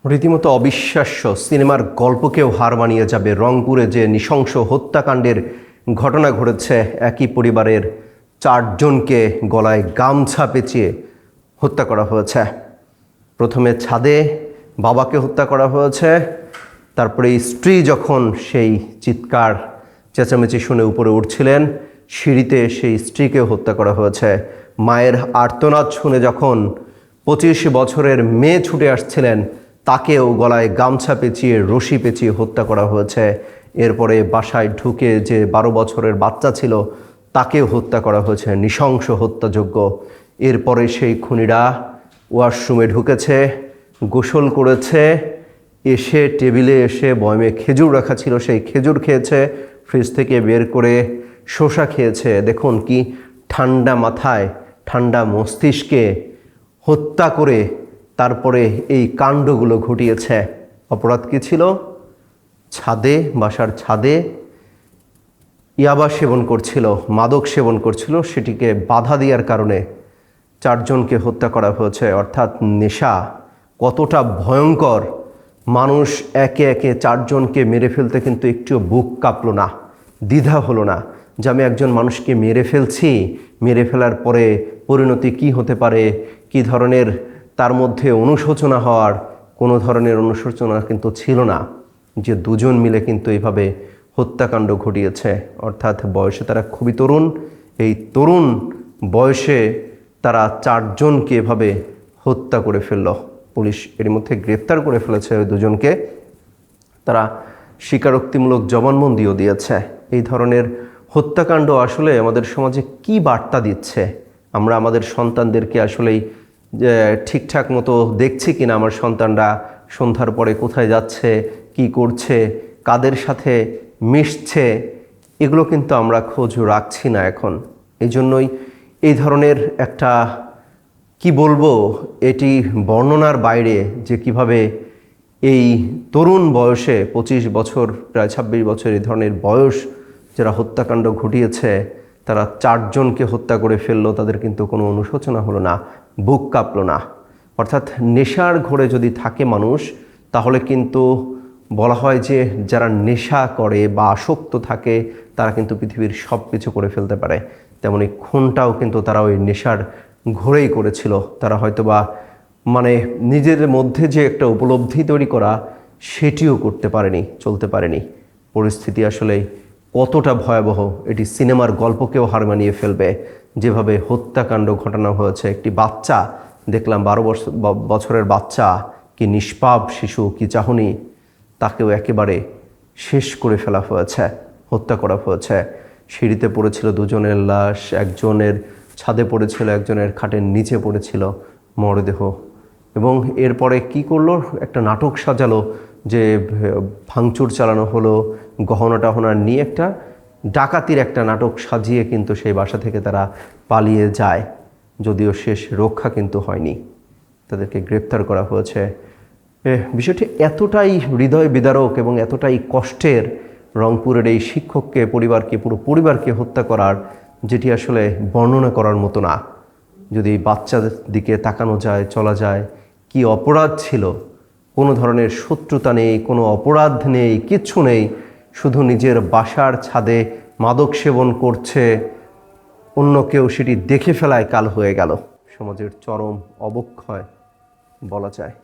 রীতিমতো অবিশ্বাস্য সিনেমার গল্পকেও হার মানিয়ে যাবে। রংপুরে যে নৃশংস হত্যাকাণ্ডের ঘটনা ঘটেছে, একই পরিবারের 4 জনকে গলায় গামছা পেঁচিয়ে হত্যা করা হয়েছে। প্রথমে ছাদে বাবাকে হত্যা করা হয়েছে, তারপরে স্ত্রী যখন সেই চিৎকার চেঁচামেচি শুনে উপরে উঠছিলেন, সিঁড়িতে সেই স্ত্রীকে হত্যা করা হয়েছে। মায়ের আর্তনাদ শুনে যখন 25 বছরের মেয়ে ছুটে আসছিলেন, তাকেও গলায় গামছা পেঁচিয়ে রশি পেঁচিয়ে হত্যা করা হয়েছে। এরপরে বাসায় ঢুকে যে 12 বছরের বাচ্চা ছিল, তাকেও হত্যা করা হয়েছে, নৃশংস হত্যাযজ্ঞ। এরপরে সেই খুনিরা ওয়াশরুমে ঢুকেছে, গোসল করেছে, এসে টেবিলে এসে বয়মে খেজুর রাখা ছিল, সেই খেজুর খেয়েছে, ফ্রিজ থেকে বের করে শসা খেয়েছে। দেখুন কি ঠান্ডা মাথায়, ঠান্ডা মস্তিষ্কে হত্যা করে তারপরে এই কাণ্ডগুলো ঘটিয়েছে। অপরাধ কী ছিল? ছাদে, বাসার ছাদে ইয়াবা সেবন করছিল, মাদক সেবন করছিল, সেটিকে বাধা দেওয়ার কারণে 4 জনকে হত্যা করা হয়েছে। অর্থাৎ নেশা কতটা ভয়ঙ্কর, মানুষ একে একে 4 জনকে মেরে ফেলতে কিন্তু একটুও বুক কাঁপলো না, দ্বিধা হলো না যে আমি একজন মানুষকে মেরে ফেলছি, মেরে ফেলার পরে পরিণতি কি হতে পারে, কি ধরনের তার মধ্যে অনুশোচনা হওয়ার কোনো ধরনের অনুশোচনা কিন্তু ছিল না। যে 2 জন মিলে কিন্তু এইভাবে হত্যাকাণ্ড ঘটিয়েছে। অর্থাৎ বয়সে তারা খুবই তরুণ, এই তরুণ বয়সে তারা 4 জনকে এভাবে হত্যা করে ফেলল। পুলিশ এর মধ্যে গ্রেপ্তার করে ফেলেছে ওই 2 জনকে। তারা স্বীকারোক্তিমূলক জবানবন্দিও দিয়েছে। এই ধরনের হত্যাকাণ্ড আসলে আমাদের সমাজে কি বার্তা দিচ্ছে? আমরা আমাদের সন্তানদেরকে আসলেই ঠিকঠাক মতো দেখছি কিনা, আমার সন্তানরা সন্ধ্যার পরে কোথায় যাচ্ছে, কি করছে, কাদের সাথে মিশছে, এগুলো কিন্তু আমরা খোঁজ রাখছি না এখন। এই জন্যই এই ধরনের একটা কি বলবো, এটি বর্ণনার বাইরে যে কিভাবে এই তরুণ বয়সে 25 বছর, প্রায় 26 বছর এই ধরনের বয়স যারা হত্যাকাণ্ড ঘটিয়েছে, তারা 4 জনকে হত্যা করে ফেললো, তাদের কিন্তু কোনো অনুশোচনা হলো না, বুক কাঁপলো না। অর্থাৎ নেশার ঘোরে যদি থাকে মানুষ, তাহলে কিন্তু বলা হয় যে যারা নেশা করে বা আসক্ত থাকে, তারা কিন্তু পৃথিবীর সব কিছু করে ফেলতে পারে। তেমনি খুনটাও কিন্তু তারা ওই নেশার ঘোরেই করেছিল। তারা হয়তোবা নিজের মধ্যে যে একটা উপলব্ধি তৈরি করা, সেটিও করতে পারেনি, চলতে পারেনি। পরিস্থিতি আসলে কতটা ভয়াবহ, এটি সিনেমার গল্পকেও হার মানিয়ে ফেলবে। যেভাবে হত্যাকাণ্ড ঘটানো হয়েছে, একটি বাচ্চা দেখলাম 12 বছরের বাচ্চা, কি নিষ্পাপ শিশু, কি চাহনি, তাকেও একেবারে শেষ করে ফেলা হয়েছে, হত্যা করা হয়েছে। সিঁড়িতে পড়েছিল 2 জনের লাশ, একজনের ছাদে পড়েছিল, একজনের খাটের নিচে পড়েছিল মরদেহ। এবং এরপরে কি করলো, একটা নাটক সাজালো যে ভাঙচুর চালানো হলো, গহনা টহনা নিয়ে একটা ডাকাতির একটা নাটক সাজিয়ে কিন্তু সেই বাসা থেকে তারা পালিয়ে যায়। যদিও শেষ রক্ষা কিন্তু হয়নি, তাদেরকে গ্রেপ্তার করা হয়েছে। বিষয়টি এতটাই হৃদয় বিদারক এবং এতটাই কষ্টের, রংপুরের এই শিক্ষককে, পরিবারকে, পুরো পরিবারকে হত্যা করার, যেটি আসলে বর্ণনা করার মতো না। যদি বাচ্চাদের দিকে তাকানো যায়, চলা যায়, কি অপরাধ ছিল, কোনো ধরনের শত্রুতা নেই, কোনো অপরাধ নেই, কিচ্ছু নেই, শুধু নিজের বাসার ছাদে মাদক সেবন করছে, অন্য কেউ সেটি দেখে ফেলায় কাল হয়ে গেল। সমাজের চরম অবক্ষয় বলা যায়।